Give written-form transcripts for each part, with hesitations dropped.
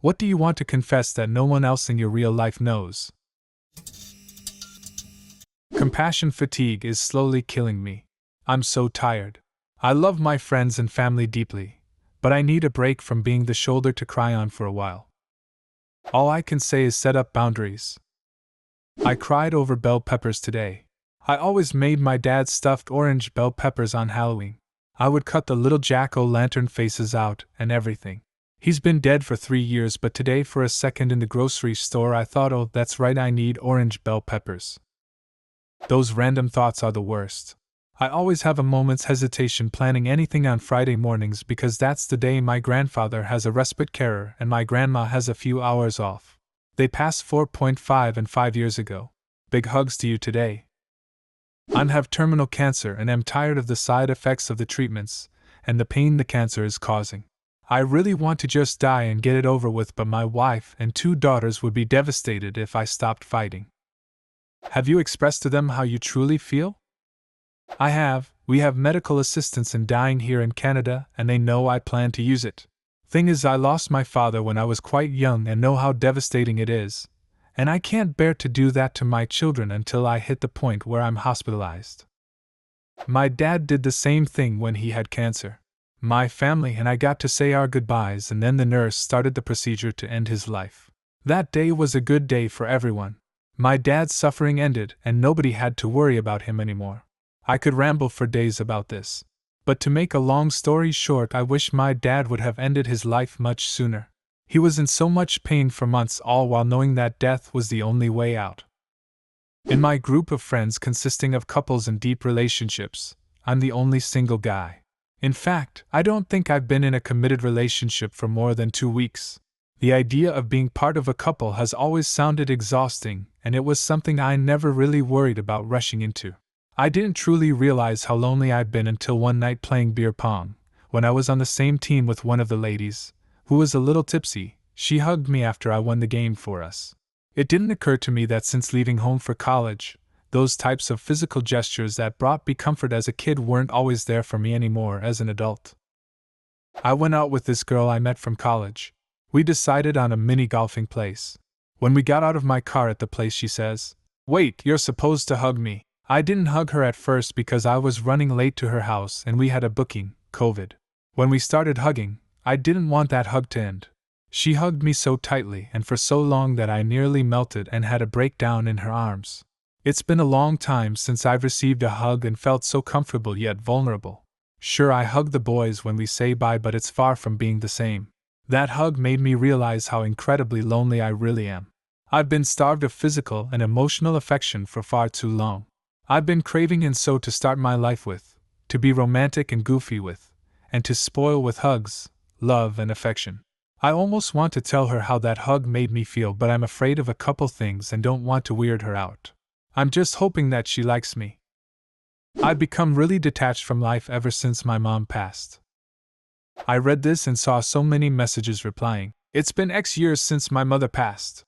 What do you want to confess that no one else in your real life knows? Compassion fatigue is slowly killing me. I'm so tired. I love my friends and family deeply, but I need a break from being the shoulder to cry on for a while. All I can say is set up boundaries. I cried over bell peppers today. I always made my dad stuffed orange bell peppers on Halloween. I would cut the little jack-o'-lantern faces out and everything. He's been dead for 3 years, but today for a second in the grocery store I thought, oh, that's right, I need orange bell peppers. Those random thoughts are the worst. I always have a moment's hesitation planning anything on Friday mornings because that's the day my grandfather has a respite carer and my grandma has a few hours off. They passed 4.5 and 5 years ago. Big hugs to you today. I have terminal cancer and am tired of the side effects of the treatments and the pain the cancer is causing. I really want to just die and get it over with, but my wife and 2 daughters would be devastated if I stopped fighting. Have you expressed to them how you truly feel? I have. We have medical assistance in dying here in Canada, and they know I plan to use it. Thing is, I lost my father when I was quite young and know how devastating it is, and I can't bear to do that to my children until I hit the point where I'm hospitalized. My dad did the same thing when he had cancer. My family and I got to say our goodbyes, and then the nurse started the procedure to end his life. That day was a good day for everyone. My dad's suffering ended and nobody had to worry about him anymore. I could ramble for days about this. But to make a long story short, I wish my dad would have ended his life much sooner. He was in so much pain for months, all while knowing that death was the only way out. In my group of friends consisting of couples in deep relationships, I'm the only single guy. In fact, I don't think I've been in a committed relationship for more than 2 weeks. The idea of being part of a couple has always sounded exhausting, and it was something I never really worried about rushing into. I didn't truly realize how lonely I'd been until one night playing beer pong, when I was on the same team with one of the ladies, who was a little tipsy. She hugged me after I won the game for us. It didn't occur to me that since leaving home for college, those types of physical gestures that brought me comfort as a kid weren't always there for me anymore as an adult. I went out with this girl I met from college. We decided on a mini golfing place. When we got out of my car at the place, she says, "Wait, you're supposed to hug me." I didn't hug her at first because I was running late to her house and we had a booking, COVID. When we started hugging, I didn't want that hug to end. She hugged me so tightly and for so long that I nearly melted and had a breakdown in her arms. It's been a long time since I've received a hug and felt so comfortable yet vulnerable. Sure, I hug the boys when we say bye, but it's far from being the same. That hug made me realize how incredibly lonely I really am. I've been starved of physical and emotional affection for far too long. I've been craving and so to start my life with, to be romantic and goofy with, and to spoil with hugs, love and affection. I almost want to tell her how that hug made me feel, but I'm afraid of a couple things and don't want to weird her out. I'm just hoping that she likes me. I've become really detached from life ever since my mom passed. I read this and saw so many messages replying, "It's been X years since my mother passed."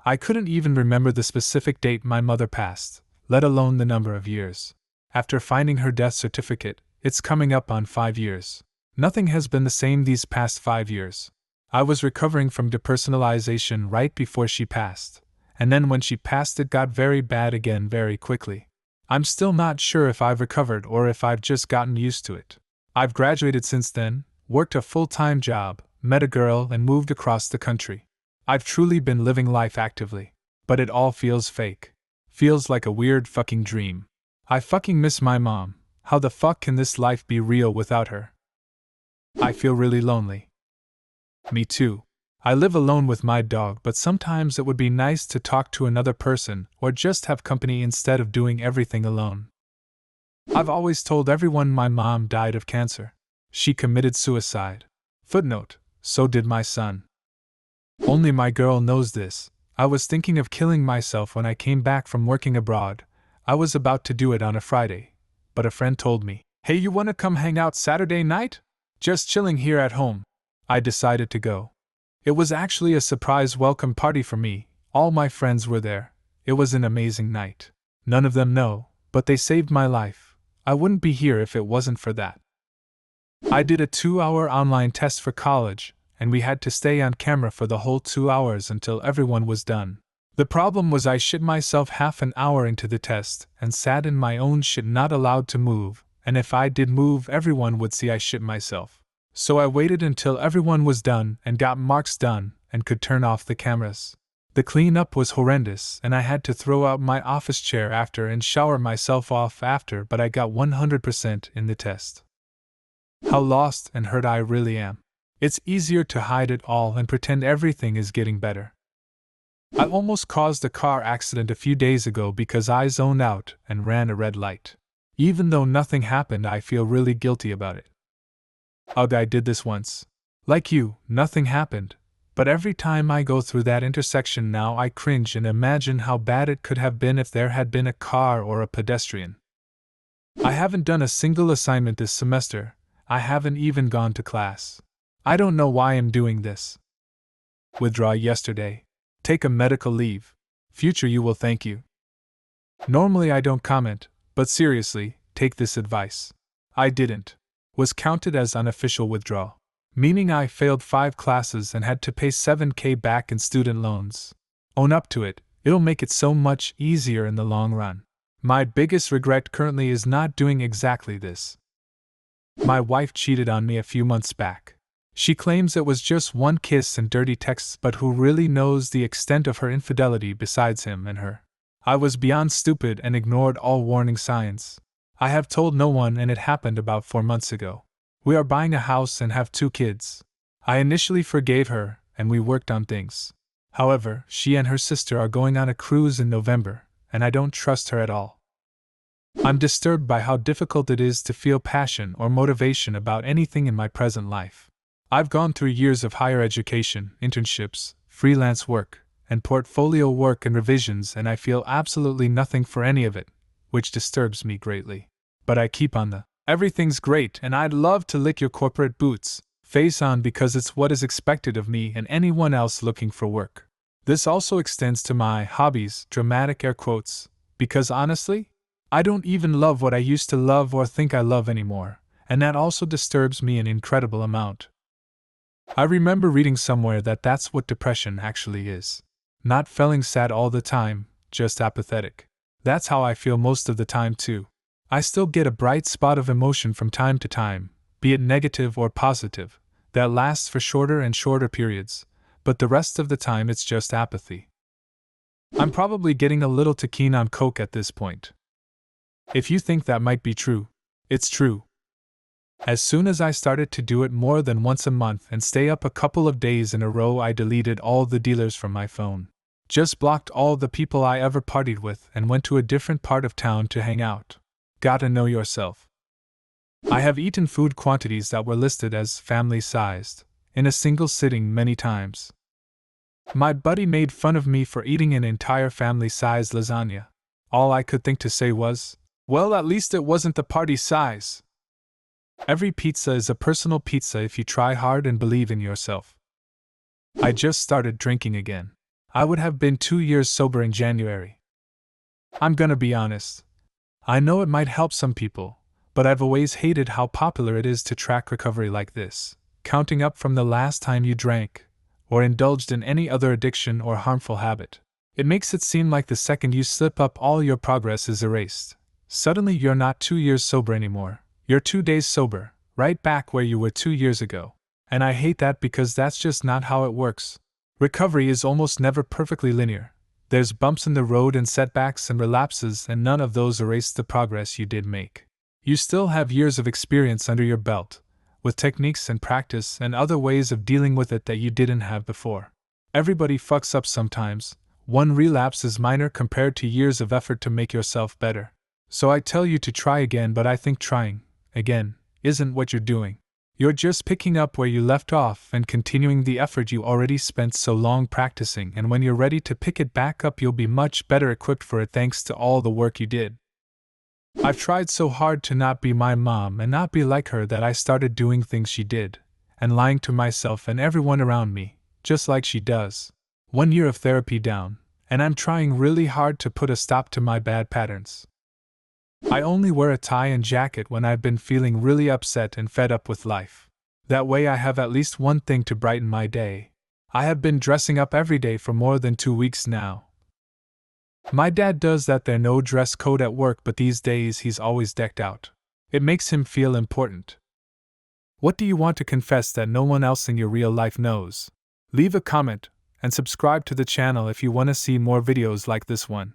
I couldn't even remember the specific date my mother passed, let alone the number of years. After finding her death certificate, it's coming up on 5 years. Nothing has been the same these past 5 years. I was recovering from depersonalization right before she passed, and then when she passed it got very bad again very quickly. I'm still not sure if I've recovered or if I've just gotten used to it. I've graduated since then, worked a full-time job, met a girl and moved across the country. I've truly been living life actively, but it all feels fake. Feels like a weird fucking dream. I fucking miss my mom. How the fuck can this life be real without her? I feel really lonely. Me too. I live alone with my dog, but sometimes it would be nice to talk to another person or just have company instead of doing everything alone. I've always told everyone my mom died of cancer. She committed suicide. Footnote, so did my son. Only my girl knows this. I was thinking of killing myself when I came back from working abroad. I was about to do it on a Friday, but a friend told me, "Hey, you wanna come hang out Saturday night? Just chilling here at home." I decided to go. It was actually a surprise welcome party for me. All my friends were there. It was an amazing night. None of them know, but they saved my life. I wouldn't be here if it wasn't for that. I did a 2-hour online test for college, and we had to stay on camera for the whole 2 hours until everyone was done. The problem was I shit myself half an hour into the test and sat in my own shit not allowed to move, and if I did move everyone would see I shit myself. So I waited until everyone was done and got marks done and could turn off the cameras. The cleanup was horrendous and I had to throw out my office chair after and shower myself off after, but I got 100% in the test. How lost and hurt I really am. It's easier to hide it all and pretend everything is getting better. I almost caused a car accident a few days ago because I zoned out and ran a red light. Even though nothing happened, I feel really guilty about it. I did this once. Like you, nothing happened, but every time I go through that intersection now I cringe and imagine how bad it could have been if there had been a car or a pedestrian. I haven't done a single assignment this semester. I haven't even gone to class. I don't know why I'm doing this. Withdraw yesterday. Take a medical leave. Future you will thank you. Normally I don't comment, but seriously, take this advice. I didn't. Was counted as unofficial withdrawal, meaning I failed 5 classes and had to pay $7,000 back in student loans. Own up to it, it'll make it so much easier in the long run. My biggest regret currently is not doing exactly this. My wife cheated on me a few months back. She claims it was just one kiss and dirty texts, but who really knows the extent of her infidelity besides him and her? I was beyond stupid and ignored all warning signs. I have told no one and it happened about 4 months ago. We are buying a house and have 2 kids. I initially forgave her and we worked on things. However, she and her sister are going on a cruise in November, and I don't trust her at all. I'm disturbed by how difficult it is to feel passion or motivation about anything in my present life. I've gone through years of higher education, internships, freelance work, and portfolio work and revisions, and I feel absolutely nothing for any of it, which disturbs me greatly. But I keep on the everything's great and I'd love to lick your corporate boots face on because it's what is expected of me and anyone else looking for work. This also extends to my hobbies, dramatic air quotes, because honestly, I don't even love what I used to love or think I love anymore, and that also disturbs me an incredible amount. I remember reading somewhere that that's what depression actually is. Not feeling sad all the time, just apathetic. That's how I feel most of the time too. I still get a bright spot of emotion from time to time, be it negative or positive, that lasts for shorter and shorter periods, but the rest of the time it's just apathy. I'm probably getting a little too keen on coke at this point. If you think that might be true, it's true. As soon as I started to do it more than once a month and stay up a couple of days in a row, I deleted all the dealers from my phone. Just blocked all the people I ever partied with and went to a different part of town to hang out. Gotta know yourself. I have eaten food quantities that were listed as family-sized, in a single sitting many times. My buddy made fun of me for eating an entire family-sized lasagna. All I could think to say was, well, at least it wasn't the party size. Every pizza is a personal pizza if you try hard and believe in yourself. I just started drinking again. I would have been 2 years sober in January. I'm gonna be honest. I know it might help some people, but I've always hated how popular it is to track recovery like this, counting up from the last time you drank, or indulged in any other addiction or harmful habit. It makes it seem like the second you slip up, all your progress is erased. Suddenly you're not 2 years sober anymore, you're 2 days sober, right back where you were 2 years ago. And I hate that because that's just not how it works. Recovery is almost never perfectly linear. There's bumps in the road and setbacks and relapses, and none of those erase the progress you did make. You still have years of experience under your belt, with techniques and practice and other ways of dealing with it that you didn't have before. Everybody fucks up sometimes. One relapse is minor compared to years of effort to make yourself better. So I tell you to try again, but I think trying, again, isn't what you're doing. You're just picking up where you left off and continuing the effort you already spent so long practicing, and when you're ready to pick it back up you'll be much better equipped for it thanks to all the work you did. I've tried so hard to not be my mom and not be like her that I started doing things she did, and lying to myself and everyone around me, just like she does. 1 year of therapy down, and I'm trying really hard to put a stop to my bad patterns. I only wear a tie and jacket when I've been feeling really upset and fed up with life. That way I have at least one thing to brighten my day. I have been dressing up every day for more than 2 weeks now. My dad does that there no dress code at work, but these days he's always decked out. It makes him feel important. What do you want to confess that no one else in your real life knows? Leave a comment and subscribe to the channel if you want to see more videos like this one.